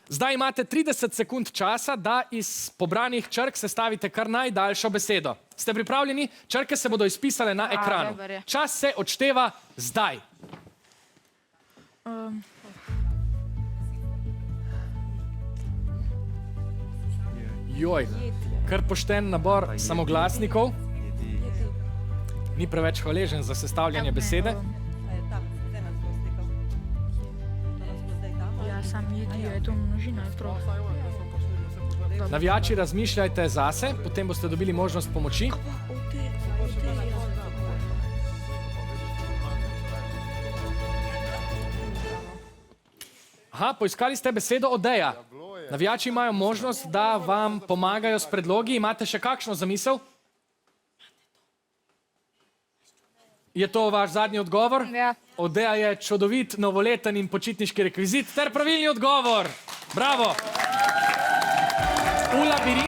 Zdaj imate 30 sekund časa, da iz pobranih črk sestavite kar najdaljšo besedo. Ste pripravljeni? Črke se bodo izpisale na ekranu. Čas se odšteva zdaj. Joj, kar pošten nabor samoglasnikov. Ni preveč hvaležen za sestavljanje besede. Ja, sam jedijo, je to množina, je prav. Navijači, razmišljajte zase, potem boste dobili možnost pomoči. Aha, poiskali ste besedo odeja. Navijači imajo možnost, da vam pomagajo s predlogi. Imate še kakšno zamisel? Je to vaš zadnji odgovor? Ja. Odeja je čudovit, novoleten in počitniški rekvizit ter pravilni odgovor. Bravo!